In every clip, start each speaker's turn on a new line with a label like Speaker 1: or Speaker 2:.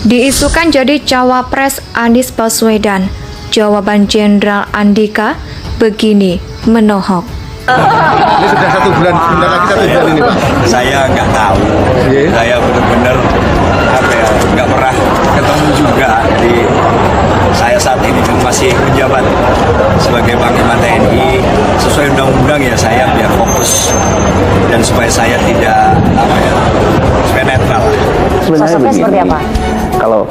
Speaker 1: Diisukan jadi cawapres Anies Baswedan. Jawaban Jenderal Andika begini menohok.
Speaker 2: Ini sudah 1 bulan, sebentar lagi 1 bulan ini Pak.
Speaker 3: Saya nggak tahu. Saya benar-benar nggak pernah ketemu juga. Jadi saya saat ini masih menjabat sebagai Panglima TNI. Sesuai undang-undang ya saya biar fokus dan supaya saya tidak supaya netral.
Speaker 4: Sebenarnya seperti apa? Kalau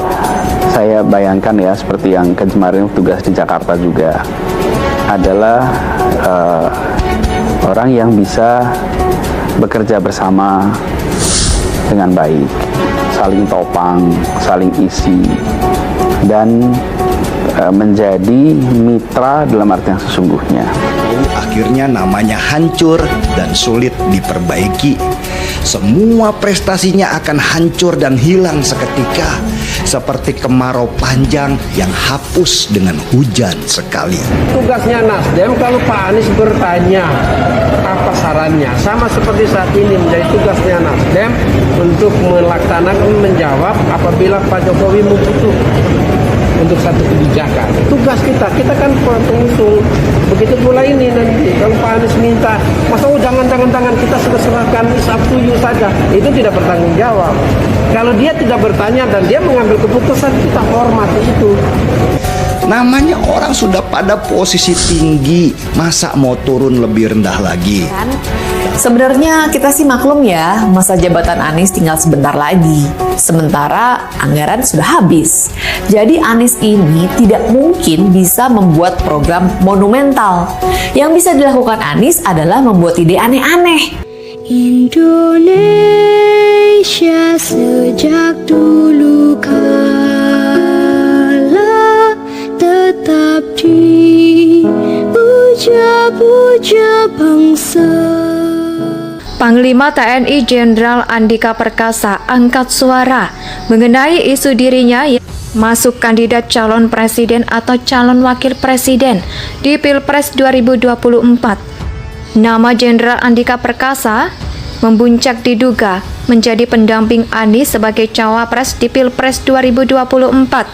Speaker 4: saya bayangkan ya seperti yang kemarin tugas di Jakarta juga adalah orang yang bisa bekerja bersama dengan baik, saling topang, saling isi, dan menjadi mitra dalam arti yang sesungguhnya.
Speaker 5: Akhirnya namanya hancur dan sulit diperbaiki. Semua prestasinya akan hancur dan hilang seketika, seperti kemarau panjang yang hapus dengan hujan sekali.
Speaker 6: Tugasnya Nasdem kalau Pak Anies bertanya apa sarannya, sama seperti saat ini menjadi tugasnya Nasdem untuk melaksanakan menjawab apabila Pak Jokowi membutuhkan untuk satu kebijakan. Tugas kita kan pengusung. Begitu pula ini nanti kalau Pak Anies minta, masa jangan kita sudah serahkan sabtu saja, itu tidak bertanggung jawab. Kalau dia tidak bertanya dan dia mengambil keputusan, kita hormati itu.
Speaker 5: Namanya orang sudah pada posisi tinggi, masa mau turun lebih rendah lagi?
Speaker 7: Sebenarnya kita sih maklum ya, masa jabatan Anies tinggal sebentar lagi. Sementara anggaran sudah habis. Jadi Anies ini tidak mungkin bisa membuat program monumental. Yang bisa dilakukan Anies adalah membuat ide aneh-aneh.
Speaker 8: Indonesia sejak dulu kala tetap dipuja-puja bangsa.
Speaker 1: Panglima TNI Jenderal Andika Perkasa angkat suara mengenai isu dirinya masuk kandidat calon presiden atau calon wakil presiden di Pilpres 2024. Nama Jenderal Andika Perkasa membuncak diduga menjadi pendamping Anies sebagai cawapres di Pilpres 2024.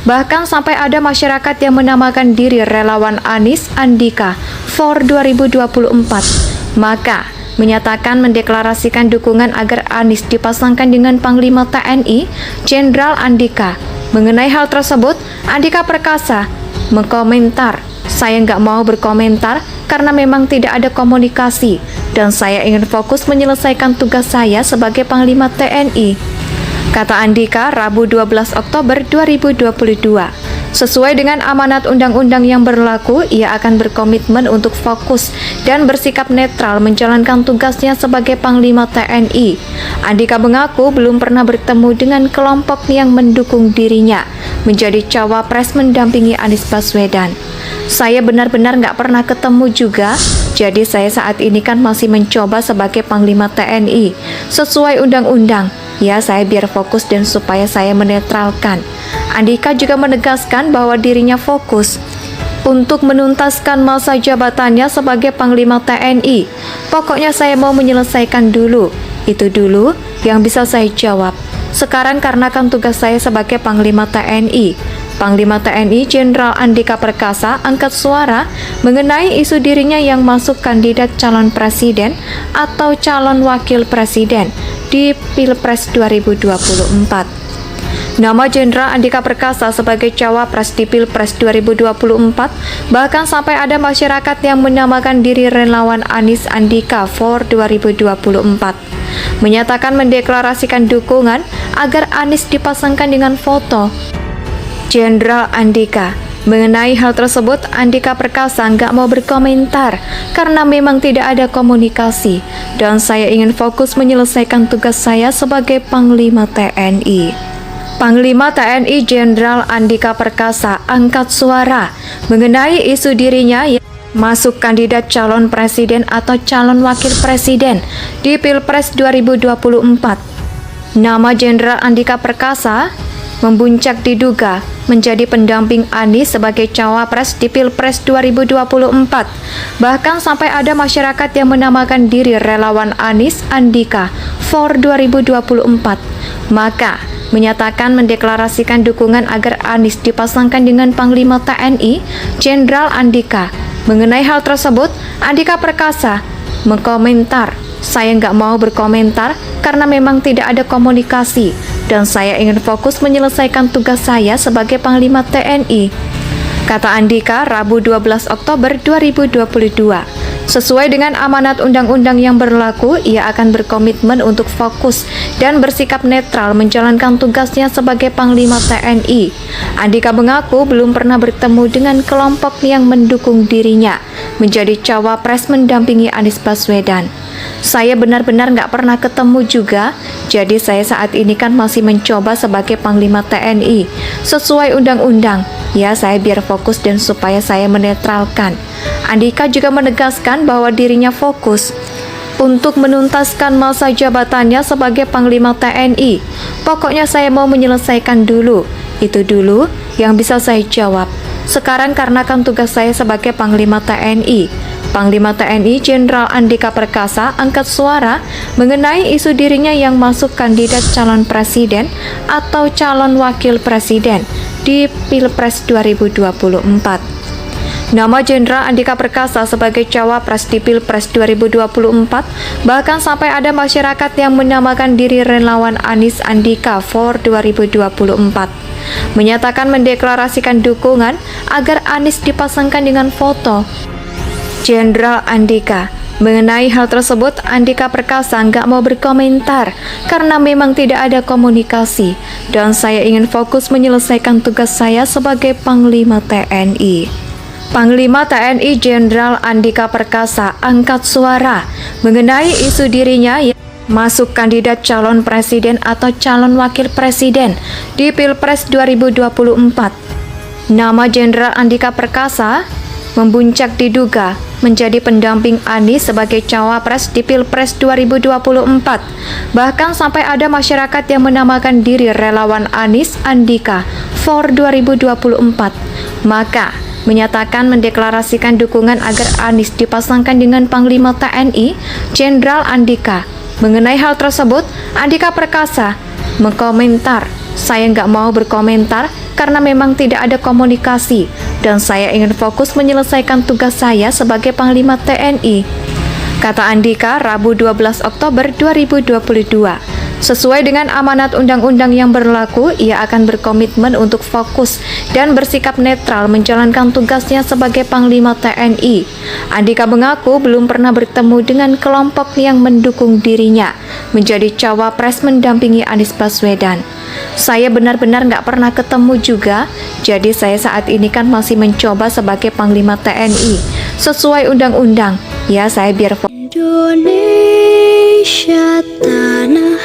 Speaker 1: Bahkan sampai ada masyarakat yang menamakan diri relawan Anies Andika for 2024. Maka menyatakan mendeklarasikan dukungan agar Anies dipasangkan dengan Panglima TNI Jenderal Andika. Mengenai hal tersebut, Andika Perkasa mengkomentar, "Saya nggak mau berkomentar karena memang tidak ada komunikasi dan saya ingin fokus menyelesaikan tugas saya sebagai Panglima TNI." Kata Andika Rabu 12 Oktober 2022. Sesuai dengan amanat undang-undang yang berlaku, ia akan berkomitmen untuk fokus dan bersikap netral menjalankan tugasnya sebagai Panglima TNI. Andika mengaku belum pernah bertemu dengan kelompok yang mendukung dirinya menjadi cawapres mendampingi Anies Baswedan. "Saya benar-benar nggak pernah ketemu juga, jadi saya saat ini kan masih mencoba sebagai Panglima TNI. Sesuai undang-undang, ya saya biar fokus dan supaya saya menetralkan." Andika juga menegaskan bahwa dirinya fokus untuk menuntaskan masa jabatannya sebagai Panglima TNI. "Pokoknya saya mau menyelesaikan dulu. Itu dulu yang bisa saya jawab. Sekarang karena kan tugas saya sebagai Panglima TNI." Panglima TNI Jenderal Andika Perkasa angkat suara mengenai isu dirinya yang masuk kandidat calon presiden atau calon wakil presiden di Pilpres 2024. Nama Jenderal Andika Perkasa sebagai cawapres di Pilpres 2024, bahkan sampai ada masyarakat yang menamakan diri relawan Anies Andika for 2024. Menyatakan mendeklarasikan dukungan agar Anies dipasangkan dengan foto Jenderal Andika. Mengenai hal tersebut, Andika Perkasa nggak mau berkomentar karena memang tidak ada komunikasi dan saya ingin fokus menyelesaikan tugas saya sebagai Panglima TNI. Panglima TNI Jenderal Andika Perkasa angkat suara mengenai isu dirinya masuk kandidat calon presiden atau calon wakil presiden di Pilpres 2024. Nama Jenderal Andika Perkasa membuncak diduga menjadi pendamping Anies sebagai cawapres di Pilpres 2024. Bahkan sampai ada masyarakat yang menamakan diri relawan Anies Andika for 2024. Maka menyatakan mendeklarasikan dukungan agar Anies dipasangkan dengan Panglima TNI Jenderal Andika. Mengenai hal tersebut, Andika Perkasa mengkomentar, "Saya nggak mau berkomentar karena memang tidak ada komunikasi dan saya ingin fokus menyelesaikan tugas saya sebagai Panglima TNI." Kata Andika Rabu 12 Oktober 2022. Sesuai dengan amanat undang-undang yang berlaku, ia akan berkomitmen untuk fokus dan bersikap netral menjalankan tugasnya sebagai Panglima TNI. Andika mengaku belum pernah bertemu dengan kelompok yang mendukung dirinya menjadi cawapres mendampingi Anies Baswedan. "Saya benar-benar nggak pernah ketemu juga, jadi saya saat ini kan masih mencoba sebagai Panglima TNI. Sesuai undang-undang, ya saya biar fokus dan supaya saya menetralkan." Andika juga menegaskan bahwa dirinya fokus untuk menuntaskan masa jabatannya sebagai Panglima TNI. "Pokoknya saya mau menyelesaikan dulu, itu dulu yang bisa saya jawab. Sekarang karena kan tugas saya sebagai Panglima TNI." Panglima TNI Jenderal Andika Perkasa angkat suara mengenai isu dirinya yang masuk kandidat calon presiden atau calon wakil presiden di Pilpres 2024. Nama Jenderal Andika Perkasa sebagai cawapres di Pilpres 2024, bahkan sampai ada masyarakat yang menamakan diri relawan Anies Andika for 2024. Menyatakan mendeklarasikan dukungan agar Anies dipasangkan dengan foto Jenderal Andika. Mengenai hal tersebut, Andika Perkasa nggak mau berkomentar karena memang tidak ada komunikasi dan saya ingin fokus menyelesaikan tugas saya sebagai Panglima TNI. Panglima TNI Jenderal Andika Perkasa angkat suara mengenai isu dirinya yang masuk kandidat calon presiden atau calon wakil presiden di Pilpres 2024. Nama Jenderal Andika Perkasa membuncak diduga menjadi pendamping Anies sebagai cawapres di Pilpres 2024. Bahkan sampai ada masyarakat yang menamakan diri relawan Anies Andika for 2024. Maka menyatakan mendeklarasikan dukungan agar Anies dipasangkan dengan Panglima TNI Jenderal Andika. Mengenai hal tersebut, Andika Perkasa mengkomentar, "Saya nggak mau berkomentar karena memang tidak ada komunikasi dan saya ingin fokus menyelesaikan tugas saya sebagai Panglima TNI." Kata Andika Rabu 12 Oktober 2022. Sesuai dengan amanat undang-undang yang berlaku, ia akan berkomitmen untuk fokus dan bersikap netral menjalankan tugasnya sebagai Panglima TNI. Andika mengaku belum pernah bertemu dengan kelompok yang mendukung dirinya menjadi cawapres mendampingi Anies Baswedan. "Saya benar-benar nggak pernah ketemu juga, jadi saya saat ini kan masih mencoba sebagai Panglima TNI. Sesuai undang-undang, ya saya biar fokus."
Speaker 8: Indonesia tanah